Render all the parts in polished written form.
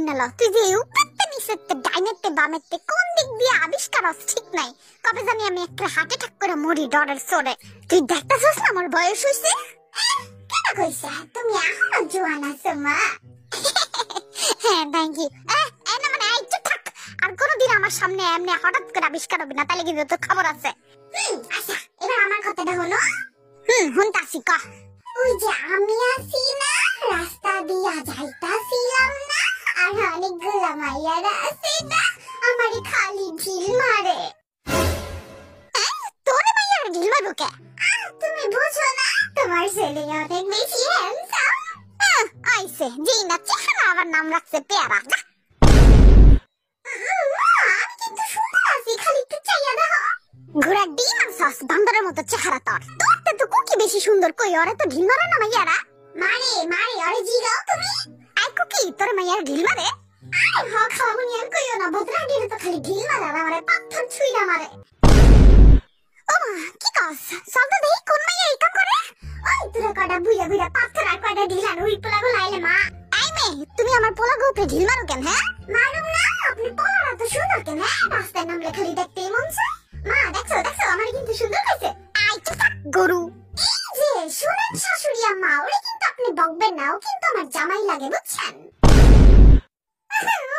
শুনে ল, তুই যে উপরতে নিচেতে ডাইনেতে বামেতে কোন দিক দিয়ে আবিষ্কার হস ঠিক নাই। কবে জানি আমি একটা হার্ট অ্যাটাক করে মরি ডরের চোরে। তুই দেখতাছস না আমার বয়স হইছে? কেন কইছা তুমি এখনো জোয়ান আছো মা? হ্যাঁ থ্যাংক ইউ। না মানে একটু থাক, আর কোনোদিন আমার সামনে এমনি হঠাৎ করে আবিষ্কার হবে না, তাহলে কিন্তু তোর খবর আছে। আচ্ছা এবার আমার কথাটা হলো। হুনতাছি ক। ওই যে আমি আছি না, রাস্তা দিয়া যাইতাছিলাম না, আর অনেকগুলা মাইয়ারা আছে না, আমারে খালি ঢিল মারে। তোরে মাইয়ারা ঢিল মারবো কে? তুমি বুঝো না, তোমার ছেলে অনেক বেশি হ্যান্ডসাম। আইছে যেই না চেহারা আবার নাম রাখছে পেয়ারা। আমি কিন্তু সুন্দর আছি, খালি একটু চাইয়া দেখো। ঘোড়া ডিম আর সস বান্দরের মতো চেহারা তোর। তোরতে তো কুকি বেশি সুন্দর, কই ওরে তো ঢিল মারে না মাইয়ারা। মারে মারে ওরে জিগাও তুমি। আই কুকি তোর মাইয়ারা ঢিল মারে? আরে হ খাওয়াবনি আর কইও না, বদরা ডিরে তো খালি ঢিল মারে আর আমারে পাথর ছুঁইরা মারে। ও মা কি কস? চল তো দেখি কোন মাইয়া এই কাম করে। ওই তোরা কয়টা বুইড়া বুইড়া পাথর আর কয়টা ঢিল আর উই পোলা গুলো আইলে মা। আই মে তুমি আমার পোলা গোপে ঢিল মারো কেন? হ্যাঁ মারুম না, আপনি পোলারা তো সুন্দর কেন? রাস্তায় নামলে খালি দেখতেই মন চায়। মা দেখছো দেখছো আমার কিন্তু সুন্দর হয়েছে। আই চুপ থাক গরু। এই যে শুনেন শাশুড়ি আম্মা, ওরে কিন্তু আপনি বকবেন না, ও কিন্তু আমার জামাই লাগে বুঝছেন।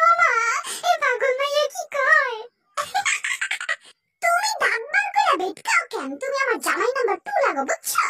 ও মা এই পাগল মাইয়া কি কয়? তুমি দাঁত বার করে বেটকাও কেন? তুমি আমার জামাই নাম্বার 2 লাগো বুঝছো।